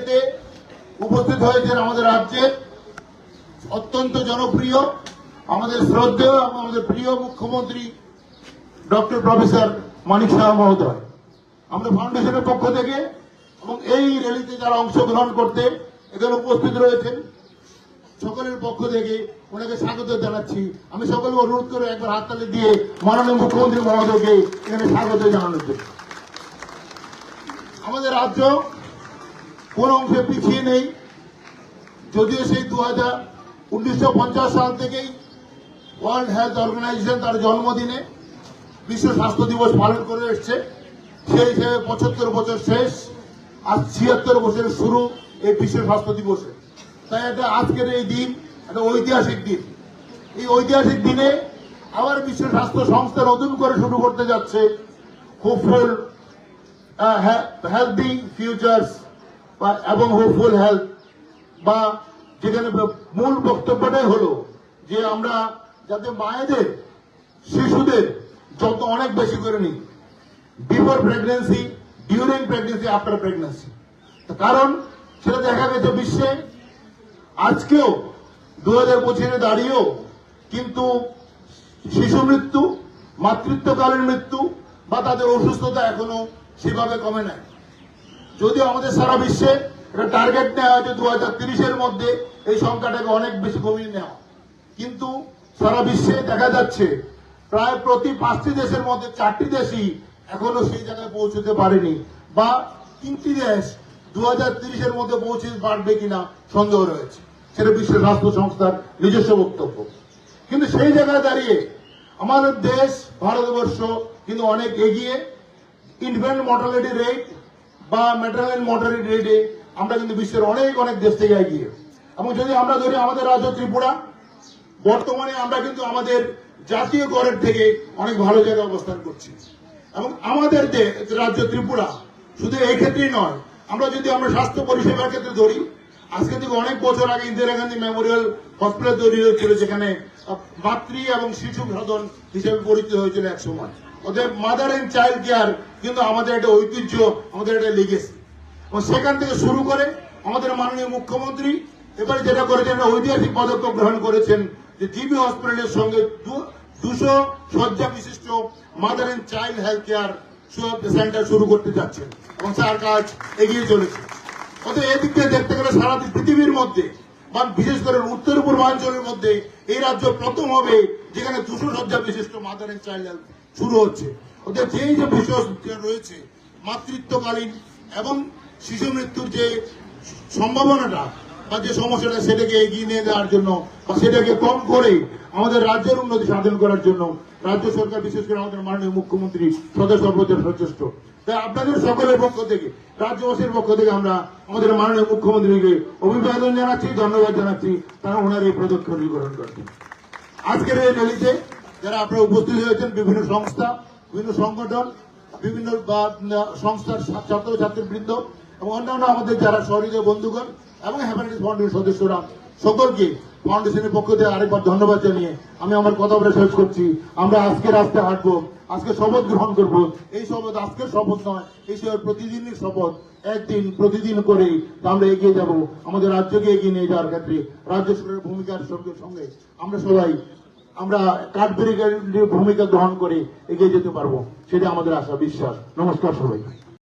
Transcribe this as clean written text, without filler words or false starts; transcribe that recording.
র্যালিতে উপস্থিত হয়েছেন আমাদের রাজ্যের অত্যন্ত জনপ্রিয়, আমাদের শ্রদ্ধেয় এবং আমাদের প্রিয় মুখ্যমন্ত্রী ডক্টর প্রফেসর মানিক সাহা মহোদয়। আমরা ফাউন্ডেশনের পক্ষ থেকে এবং এই র্যালিতে যারা অংশগ্রহণ করতে এখানে উপস্থিত রয়েছেন সকলের পক্ষ থেকে ওনাকে স্বাগত জানাচ্ছি। আমি সকলকে অনুরোধ করে একবার হাততালি দিয়ে মাননীয় মুখ্যমন্ত্রী মহোদয়কে এখানে স্বাগত জানানোর জন্য। আমাদের রাজ্য কোন অংশে পিছিয়ে নেই, যদিও সেই 1950 সাল থেকেই ওয়ার্ল্ড হেলথ অর্গানাইজেশন তার জন্মদিনে বিশ্ব স্বাস্থ্য দিবস পালন করে এসছে। সেই হিসেবে 75 বছর শেষ, আজ 76 বছরের শুরু এই বিশ্ব স্বাস্থ্য দিবসে। তাই এটা আজকের এই দিন একটা ঐতিহাসিক দিন। এই ঐতিহাসিক দিনে আবার বিশ্ব স্বাস্থ্য সংস্থা নতুন করে শুরু করতে যাচ্ছে হোপফুল হেলদি ফিউচার্স এবং হোপফুল হেলথ, বা যেখানে মূল বক্তব্যটাই হলো যে আমরা যাতে মায়েদের শিশুদের যত অনেক বেশি করে নিই, before pregnancy, during pregnancy, after pregnancy. কারণ সেটা দেখা গেছে বিশ্বে আজকেও 2025 দাঁড়িয়েও কিন্তু শিশু মৃত্যু, মাতৃত্বকালীন মৃত্যু বা তাদের অসুস্থতা এখনো সেভাবে কমে নাই। যদিও আমাদের সারা বিশ্বে একটা টার্গেট নেওয়া হয়েছে 2030 মধ্যে এই সংখ্যাটাকে অনেক বেশি কমিয়ে নেওয়া, কিন্তু সারা বিশ্বে দেখা যাচ্ছে প্রায় প্রতি 5টি দেশের মধ্যে 4টি দেশই এখনো সেই জায়গায় পৌঁছতে পারেনি, বা 3টি দেশ 2030 মধ্যে পৌঁছে পারবে কিনা সন্দেহ রয়েছে। সেটা বিশ্ব স্বাস্থ্য সংস্থার নিজস্ব বক্তব্য। কিন্তু সেই জায়গায় দাঁড়িয়ে আমাদের দেশ ভারতবর্ষ কিন্তু অনেক এগিয়ে। ইনফ্যান্ট মর্টালিটি রেট বা ম্যাটারনাল মর্টালিটি রেটে আমরা কিন্তু বিশ্বের অনেক অনেক দেশ থেকে এগিয়ে। এবং যদি আমরা ধরি আমাদের রাজ্য ত্রিপুরা, বর্তমানে আমরা কিন্তু আমাদের জাতীয় গড়ের থেকে অনেক ভালো জায়গায় অবস্থান করছি। এবং আমাদের যে রাজ্য ত্রিপুরা শুধু এই ক্ষেত্রেই নয়, আমরা যদি আমরা স্বাস্থ্য পরিষেবার ক্ষেত্রে ধরি, আজকে থেকে অনেক বছর আগে ইন্দিরা গান্ধী মেমোরিয়াল হসপিটাল তৈরি হয়েছিল, যেখানে মাতৃ এবং শিশু সদন হিসেবে পরিচিত হয়েছিল এক সময়। ওদের মাদার এন্ড চাইল্ড কেয়ার কিন্তু আমাদের একটা ঐতিহ্য, আমাদের একটা লেগেসি। এবং সেখান থেকে শুরু করে আমাদের মাননীয় মুখ্যমন্ত্রী এবারে যেটা করেছেন, একটা ঐতিহাসিক পদক্ষেপ গ্রহণ করেছেন যে জিবি হসপিটালের সঙ্গে 200 শয্যা বিশিষ্ট mother and child health care centre শুরু করতে যাচ্ছেন এবং তার কাজ এগিয়ে চলেছে। অতএব এদিক থেকে দেখতে গেলে সারা পৃথিবীর মধ্যে বা বিশেষ করে উত্তর পূর্বাঞ্চলের মধ্যে এই রাজ্য প্রথম হবে যেখানে 200 শয্যা বিশিষ্ট মাদার এন্ড চাইল্ড হেলথ শুরু হচ্ছে। অতএব যেই যে বিষয় রয়েছে মাতৃত্বকালীন এবং শিশু মৃত্যুর যে সম্ভাবনাটা বা যে সমস্যাটা, সেটাকে এগিয়ে নিয়ে যাওয়ার জন্য বা সেটাকে কম করে আমাদের রাজ্যের উন্নতি সাধন করার জন্য রাজ্য সরকার, বিশেষ করে আমাদের মাননীয় মুখ্যমন্ত্রী সদা সর্বোচ্চ সচেষ্ট। তাই আপনাদের সকলের পক্ষ থেকে, রাজ্যবাসীর পক্ষ থেকে আমরা আমাদের মাননীয় মুখ্যমন্ত্রীকে অভিবাদন জানাচ্ছি, ধন্যবাদ জানাচ্ছি, তারা ওনার এই পদক্ষেপ গ্রহণ করছেন। আজকের এই র্যালিতে যারা আপনারা উপস্থিত হয়েছেন, বিভিন্ন সংস্থা, বিভিন্ন সংগঠন, বিভিন্ন সংস্থার ছাত্রছাত্রীবৃন্দ এবং অন্যান্য আমাদের যারা সহৃদয় বন্ধুগণ এবং হ্যাপাটাইটিস ফাউন্ডেশন সদস্যরা, সকলকে ফাউন্ডেশনের পক্ষ থেকে আরেকবার ধন্যবাদ জানিয়ে আমি আমার কথা বলে শেষ করছি। আমরা আজকে রাস্তায় হাঁটবো, আজকে শপথ গ্রহণ করব। এই শপথ আজকের শপথ নয়, এই শপথ প্রতিদিনের শপথ। একদিন প্রতিদিন করেই আমরা এগিয়ে যাব আমাদের রাজ্যকে এগিয়ে নিয়ে যাওয়ার ক্ষেত্রে। রাজ্য সরকারের ভূমিকার সঙ্গে আমরা সবাই আমরা কাঠবেড়ির ভূমিকা গ্রহণ করে এগিয়ে যেতে পারবো, সেটা আমাদের আশা, বিশ্বাস। নমস্কার সবাই।